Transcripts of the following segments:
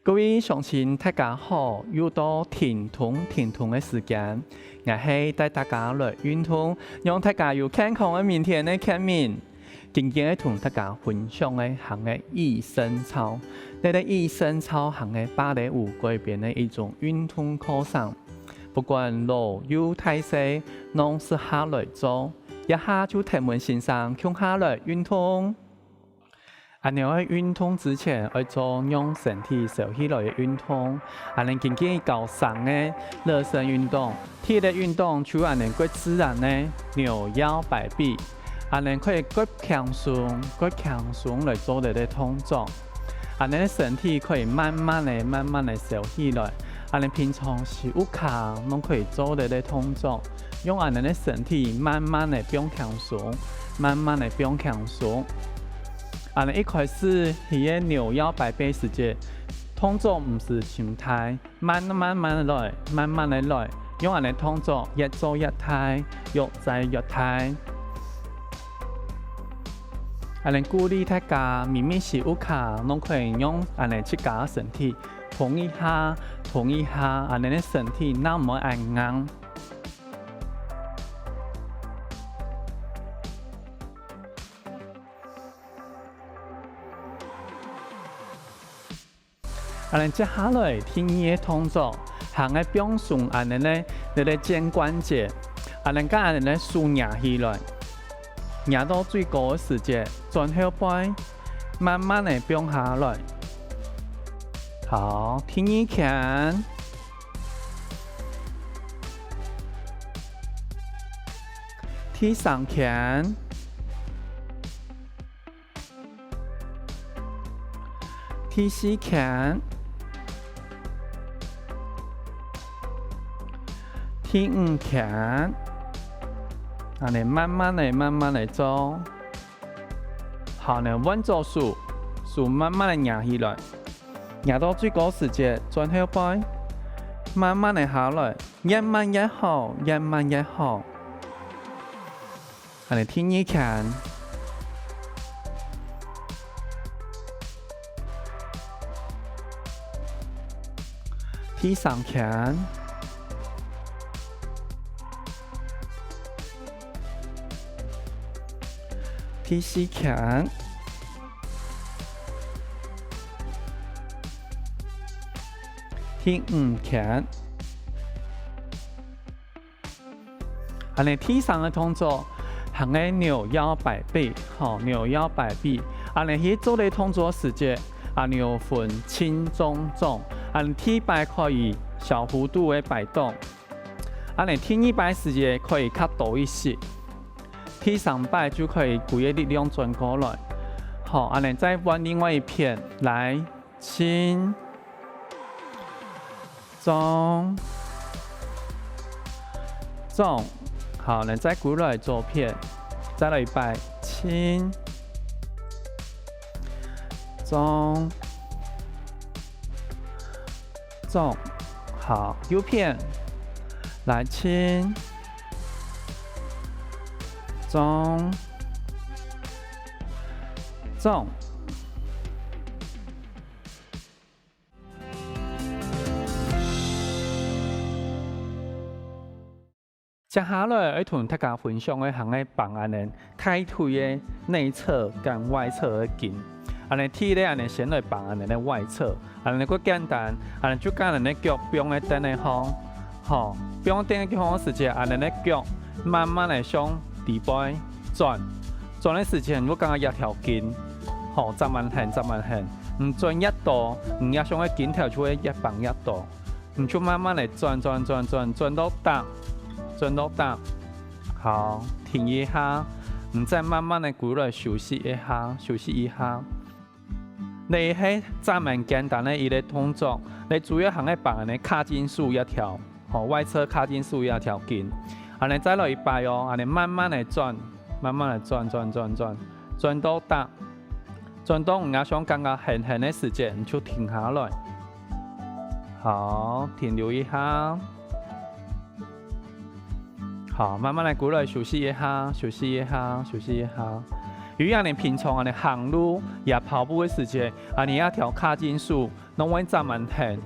各位鄉親大家好，又到停通的時間，我係帶大家來運動，讓大家有健康的明天的見面。今日同大家分享的行的益生操，呢個益生操行的芭蕾舞改編的一種運動課程，不管老幼大細，攏適合來做，一下就提問先生向下來運動。你喺運動之前要做讓身體熟起來的運動，你經過較長的熱身運動，體力運動就你過自然的扭腰擺臂，你可以過輕鬆來做這個動作，你身體可以慢慢的熟起來，你平常時有空攏可以做這個動作，讓你的身體慢慢的變輕鬆。一開始佢嘅扭腰擺臂時節，動作唔是太快，慢慢的來，用你動作越做越快，越做越快。你鼓勵大家，明明是有空，攏可以用你自家嘅身體碰一下，你嘅身體那麼硬。接下來第二個動作，行嘅表順你嘅肩關節，將你嘅手壓起來，壓到最高嘅時節，轉後背，慢慢的變下來。好，第二拳，第三拳，第四拳。第五拳，你慢慢的做，好，你穩住手慢慢的壓起來，壓到最高時節，轉後背，慢慢的下來，越慢越好。你第二拳，第三拳。第四拳，第五拳，第三個動作行嘅扭腰擺臂，扭腰擺臂。你去做呢動作時節，你有分輕重。第一擺可以小幅度的擺動，第二擺時節可以較多一些。第三擺就可以整個力量轉過來，好，你再換另外一片，來輕重，好，你再過來左片，再來一擺，輕重，好，右片，來輕。重，接下來要同大家分享的行嘅幫人開腿的內側跟外側的筋。踢咧，先來幫人的外側，你個簡單，就將人的腳放喺頂的方，好，放頂的方時節，人的腳慢慢的向底背轉的時間，我剛剛一條筋，好，慢慢行，轉一度，也上嘅筋條就會一綁一度，就慢慢的轉到達，好，停一下，再慢慢的過來休息一下。你係這麼簡單的一個動作，你主要行嘅綁嘅卡筋數一條，好，外側卡筋數一條筋。你再來一擺哦，你慢慢的轉到達，轉到我想剛剛很的時間，你就停下來。好，停留一下。好，慢慢的過來休息一下。由於安尼平常安尼行路也跑步的時間，安尼要調卡進數，攏會站滿停，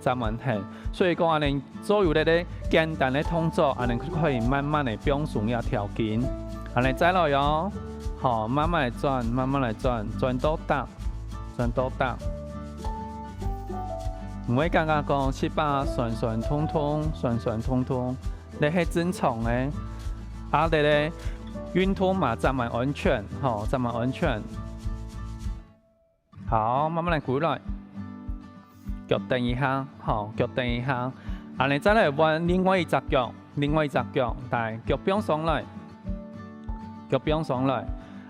所以講安尼所有咧簡單的動作，安尼可以慢慢的不用從要調緊，安尼再來喲，好，慢慢來轉，轉到達，唔會剛剛講七八順通，你係正常的，啊你咧運動嘛站滿安全，站滿安全，好，慢慢來過來，腳蹬一下，腳蹬一下，啊你再來換另外一隻腳，但腳不用上來，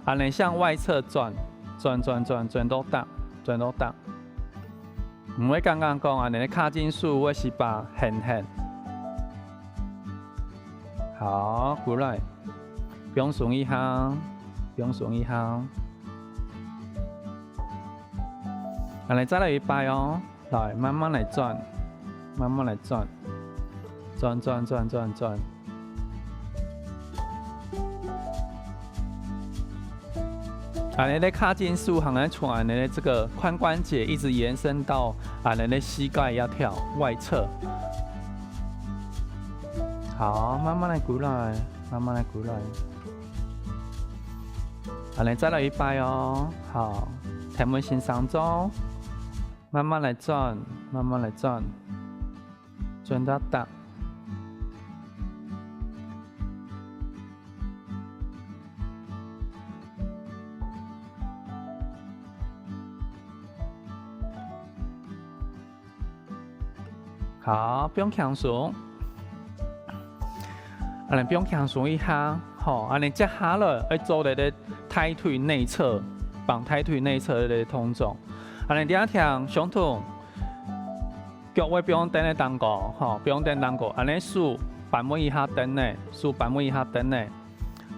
啊你向外側轉到達，唔會剛剛講啊你卡進數會是把很，好，過來。不用鬆一下，來再來一擺哦，來慢慢來轉，轉。你的卡進數行來從你的這個髖關節一直延伸到你的膝蓋要跳外側，好，慢慢來過來。你再來一擺哦，好，提門心上中，慢慢來轉，轉到達。好，不用強鬆，不用強鬆一下。好，接下來要做的抬腿內側，綁抬腿內側的動作。第二條相同，腳位不用蹬的當過，不用蹬當過。數板門一下蹬的，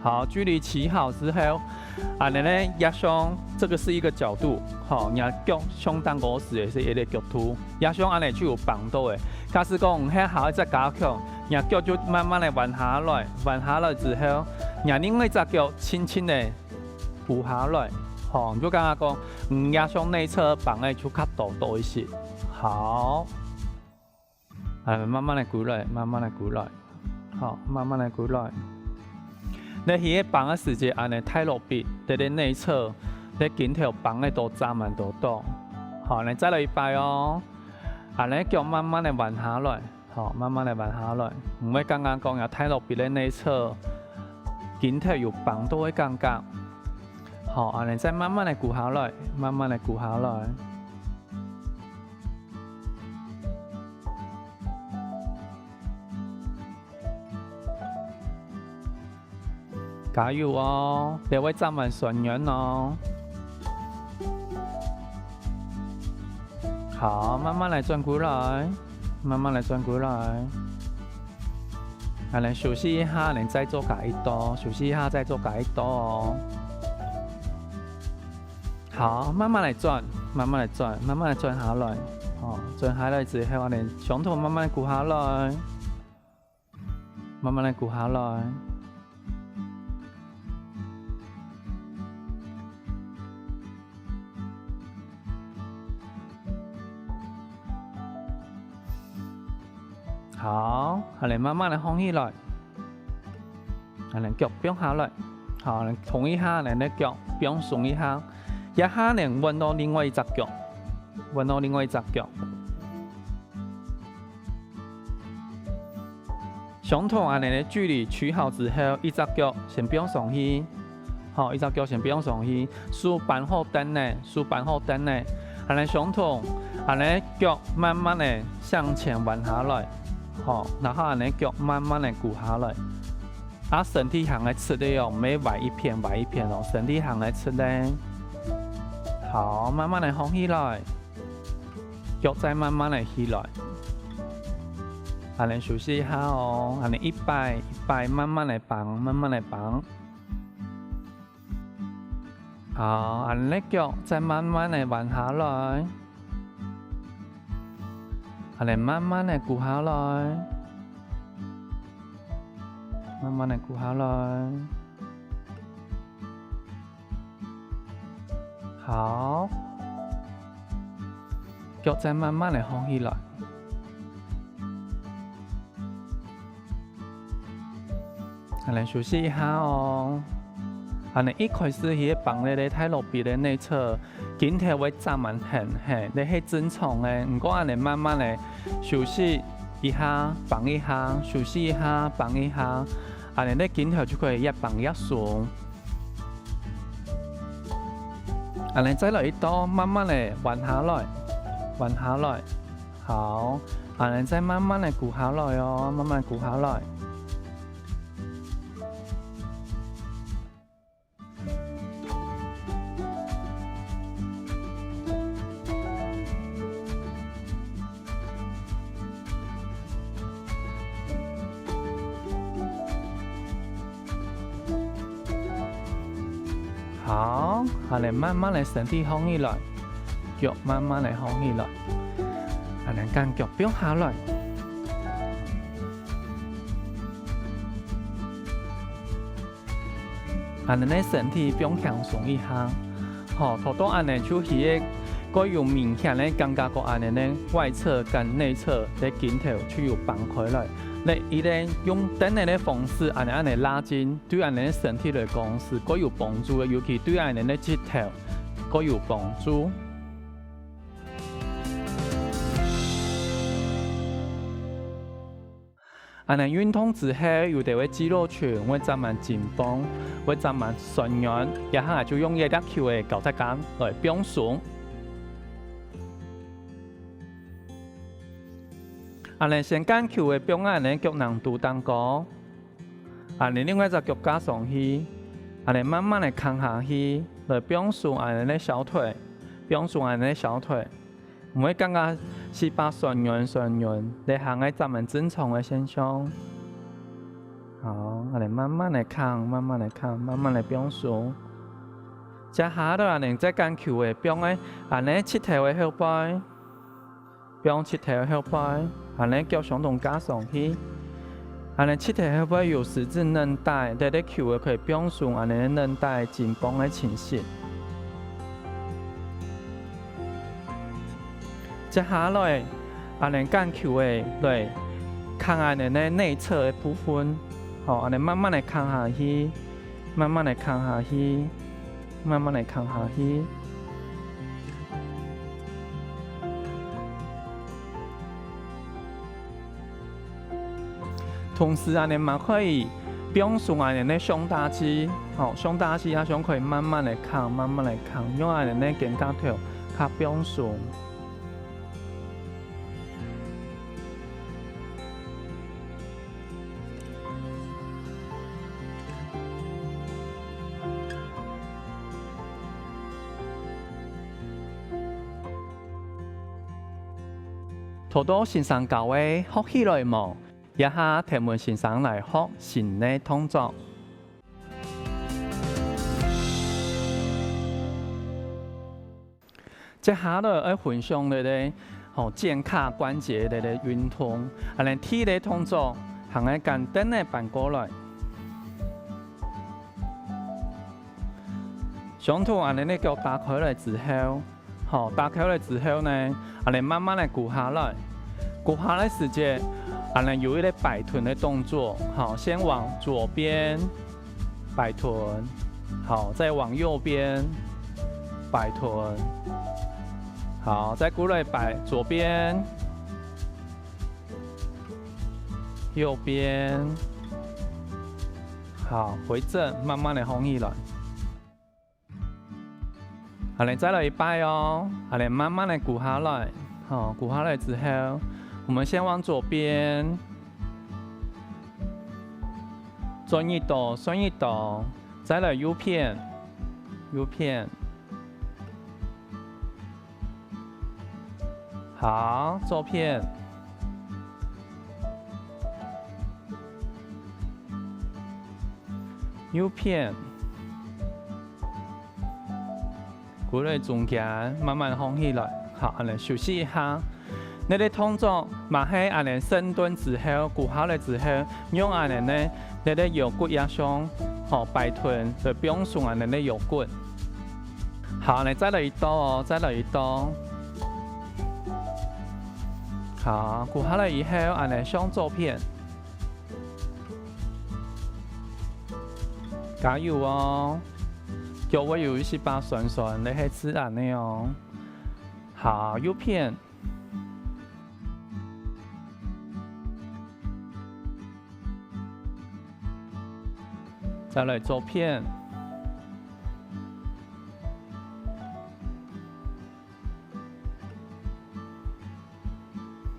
好，距離起好之後，壓胸，這個是一個角度，你腳胸當過時也是一個角度，壓胸就有綁到的。假使講喺好一隻加強。腳就慢慢的彎下來之後，另外一隻腳輕輕的扶下來，就剛剛講，壓胸內側綁的就較多一些。好，慢慢的過來，好，慢慢的過來。你喺綁的時間，太落筆，在內側，你頸條綁的都站滿多。好，你再來一擺哦，腳慢慢的彎下來。好，慢慢來彎下來，唔會剛剛講要太落筆的內側，頸條有綁到的感覺。好，你再慢慢來顧下來，加油哦，你會站穩順緣哦。好，慢慢來轉過來。休息一下，再做下一刀，哦。好，慢慢來轉下來。轉下來之後，胸膛慢慢鼓下來，好，慢慢的放起來，腳不用下來，好，同一下，腳不用鬆一下，一下彎到另外一隻腳，相同的距離取好之後，一隻腳先不用鬆去，好，數板後蹬的，相同，腳慢慢的向前彎下來。好，然後腳慢慢的鼓下來，身體行來吃的哦，沒歪一片哦，身體行來吃的。好，慢慢的放起來，腳再慢慢的起來，休息一下哦，一擺慢慢的綁，好，腳再慢慢的彎下來。慢慢的鼓下來，好，腳再慢慢的放起來。安尼休息一下哦。安尼一開始迄個放咧太落邊的內側，頸條會站滿很嘿，你係正常的。唔過安尼慢慢的休息一下，放一下，休息一下，放一下，安尼你頸條就可以越放越順。安尼再來一刀，慢慢的彎下來，彎下來。好，安尼再慢慢的鼓下來哦，慢慢鼓下來。好，安尼慢慢的身體放起來，腳慢慢的放起來，安尼將腳放下來，安尼呢身體放輕鬆一下，好，頭到安尼就係個有明顯的感覺個安尼呢外側跟內側的頸條就有放開來。你一定用等下的方式，安尼拉筋，對安尼身體來講是各有幫助的，尤其對安尼的脊條各有幫助。安尼運動之後，有啲個肌肉群會增滿緊繃，會增滿酸軟，然後就用一粒球嘅搞隻杆來放鬆。安尼先間球嘅放安尼腳難度當高，安尼另外一隻腳加上去，安尼慢慢的扛下去，來放鬆安尼咧小腿，放鬆安尼咧小腿，唔會感覺是把酸軟，你行喺咱們正常嘅現象。好，安尼慢慢的扛，慢慢的扛，慢慢的放鬆。接下來安尼再間球嘅放喺安尼膝頭嘅後背，放膝頭後背。安尼腳相同加上去，安尼膝頭後背有十字韌帶，你啲球可以放鬆安尼韌帶緊繃的情形。接下來，安尼間球嘅來扛安尼咧內側的部分，好，安尼慢慢的扛下去，慢慢的扛下去，慢慢的扛下去。同時安尼嘛可以放鬆安尼咧胸大肌，好，胸大肌也想可以慢慢的扛，慢慢的扛，用安尼咧肩胛條較放鬆。頭到先生教嘅學起來無？一下提問先生來學新的動作。接下來要分享你哋肩胛關節的運動，安尼體的動作，行喺簡單的搬過來。上頭安尼你腳打開來之後，好，打開來之後呢，安尼慢慢的鼓下來，鼓下來時間。安尼有一個擺臀的動作，好，先往左邊擺臀，好，再往右邊擺臀，好，再過來擺左邊、右邊，好，回正，慢慢的放起來。安尼再來一擺哦，安尼慢慢的鼓下來，好，鼓下來之後。我們先往左邊轉一抖，轉一抖，再來右片，右片，好，左片，右片，過來中間，慢慢放起來，好，安尼休息一下。你哋動作，嘛係安尼深蹲之後，鼓下來之後，用安尼呢，你哋腰骨壓上，好擺臀，就放鬆安尼咧腰骨。好，你再來一刀哦，再來一刀。好，鼓下來以後，安尼上左片，加油哦！腳位有一些把酸酸，你係自然的哦。好，右片，再來左片。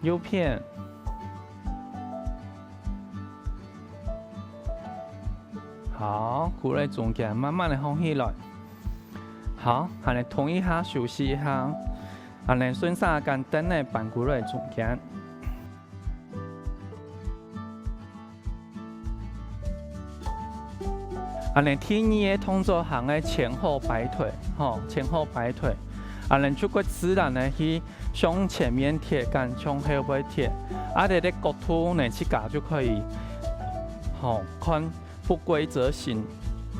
右片，好，鼓在中間，慢慢的放起來。好，安尼同一下休息一下，安尼順勢簡單的搬鼓在中間。安尼第二個動作行的前後擺腿，吼，前後擺腿。安尼就會自然的去向前面貼，跟向後背貼。啊，你的角度呢，去搞就可以，吼，看不規則性。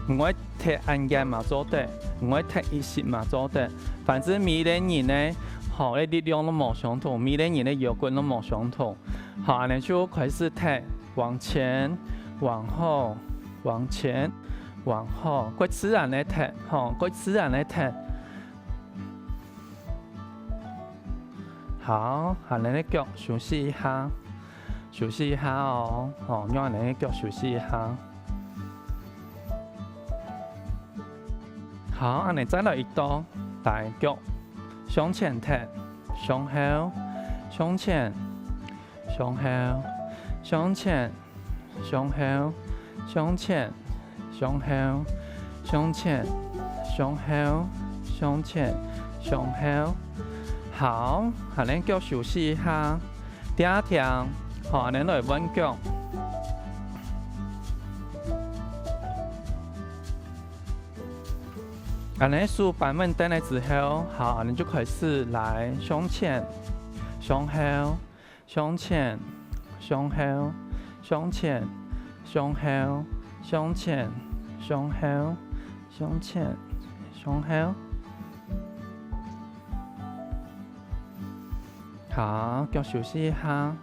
唔會貼按鍵嘛做得，唔會貼一式嘛做得。反正每個人呢，吼，的力量都冇相同，每個人的腰骨都冇相同。好，安尼就開始貼，往前、往後、往前、往後，會自然的貼，吼，會自然的貼。好，安尼的腳休息一下，休息一下哦，吼，讓安尼的腳休息一下。好，安尼再來一刀，大腳向前踢，向後，向前，向後，向前，向後，向前，向後，向前，向後，向前，向後。好，安尼腳休息一下，第二條，好，安尼來彎腳。安尼數板門登來之後，好，安尼就開始來向前、向後、向前、向後、向前、向後、向前、向後、向前、向後。好，腳休息一下。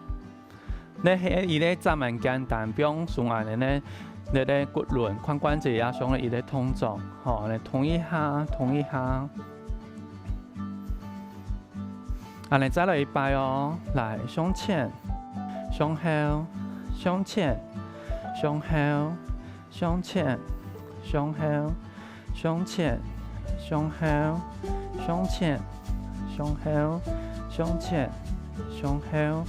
你係伊咧站蠻簡單，不用上安尼咧。你的骨輪、髖關節也上了一個動作，好，你同一下，同一下。啊，你再來一擺哦，來向前、向後、向前、向後、向前、向後、向前、向後、向前、向後、向前、向後、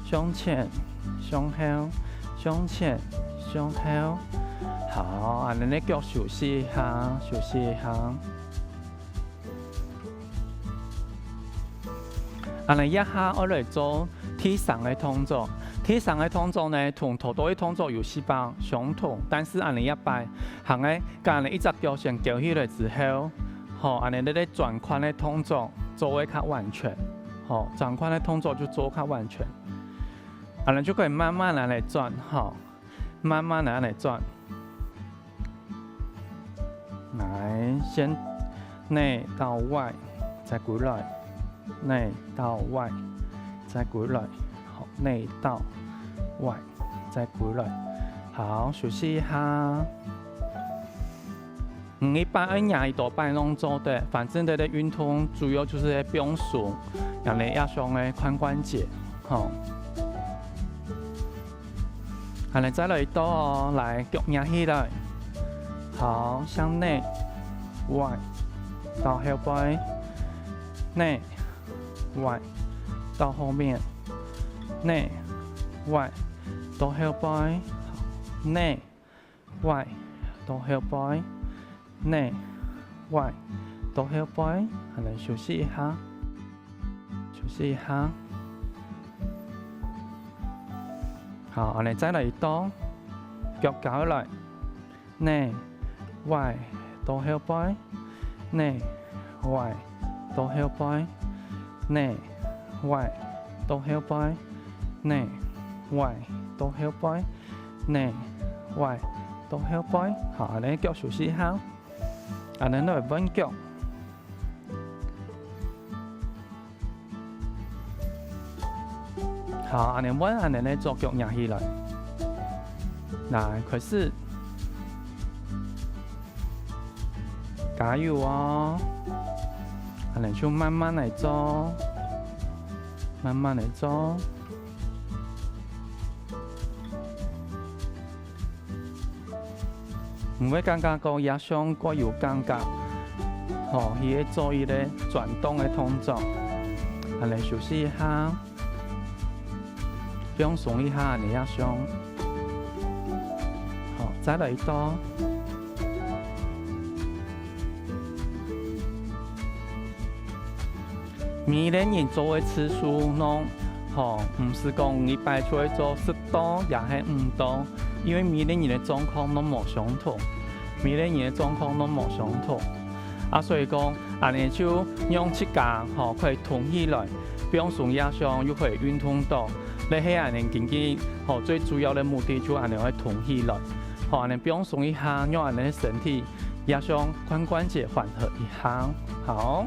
向前、向後、向前。向後，好，安尼你腳休息一下，休息一下。安尼一下我來做第三個動作。第三個動作呢，同頭多的動作有些吧相同，但是安尼一擺，行個甲安尼一隻腳先舉起來之後，好，安尼你咧轉髖的動作做會較完全，好，轉髖的動作就做較完全。安尼就可以慢慢來轉，好。慢慢來轉，來先內到外，再回來，內到外，再回來，好，內到外，再回來，好，休息一下。一般按壓一多半弄做的，反正你的運動主要就是在表述，讓你壓傷的髖關節，好。安尼再來一刀哦，來腳壓起來，好，向內、外，到後背，內、外，到後面，內、外，到後背，內、外，到後背，內、外，到後背，安尼休息一下，休息一下。好，安尼再來一刀，腳搞起來，內外到後背，內外到後背，內外到後背，內外到後背，內外到後背。好，安尼腳休息一下，安尼來彎腳，好，安尼我安尼咧做腳壓起來，來開始，加油哦！安尼就慢慢來做，慢慢來做。唔會感覺個壓傷過有感覺，吼，伊個做伊個轉動的動作，安尼休息一下，放鬆一下安尼壓傷，好，再來一道。每個人做的次數儂，吼，唔是講一擺出來做10道，也係5道。因為每個人的狀況都無相同，每個人的狀況都無相同，所以講，安尼就用膝蓋吼可以通起來，不用從壓傷又可以運動到，你喺安尼經濟吼最主要的目的就安尼可以通起來，吼安尼不用鬆一下，讓安尼身體壓傷髖關節緩和一下，好。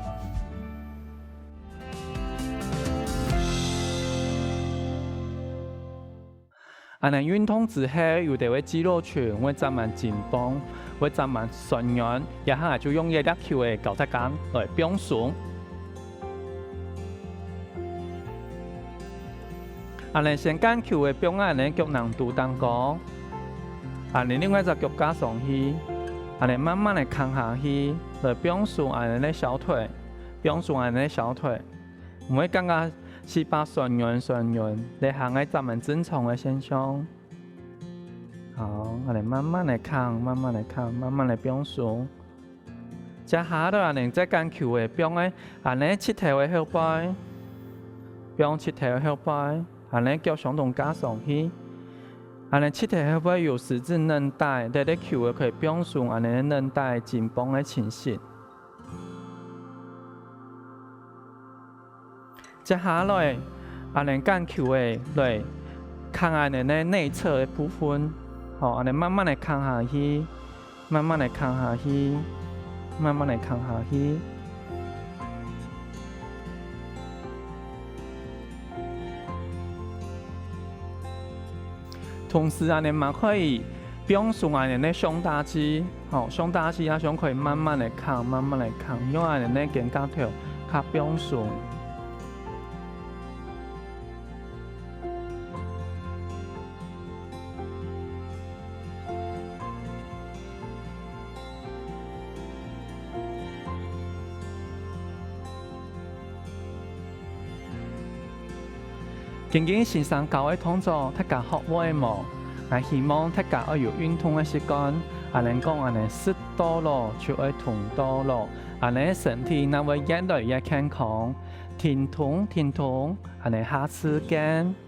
安尼運動之後，有啲個肌肉群會慢慢緊繃，會慢慢酸軟，然後就用一粒球嘅搞隻杆來放鬆。安尼先間球嘅放安尼腳難度當高，安尼另外一隻腳加上去，安尼慢慢嚟扛下去，來放鬆安尼咧小腿，放鬆安尼咧小腿，唔會感覺。細胞酸軟，你行喺咱們正常的現象。好，我哋慢慢嚟扛，慢慢嚟扛，慢慢嚟放鬆。接下來安尼再間球嘅放喺安尼膝頭嘅後背，放膝頭嘅後背，安尼腳相同加上去。安尼膝頭後背有十字韌帶，你啲球可以放鬆安尼韌帶緊繃嘅情形。接下來，安尼間球誒來扛安尼咧內側誒部分，好，安尼慢慢嚟扛下去，慢慢嚟扛下去，慢慢嚟扛下去。同時安尼嘛可以放鬆安尼咧胸大肌，好，胸大肌也想可以慢慢嚟扛，慢慢嚟扛，用安尼咧肩胛頭較放鬆。經經線上教嘅動作，大家學會冇？我希望大家要有運動嘅習慣，安尼講安尼10道路就會通道路，安尼身體那會越來越健康。聽通，安尼下次見。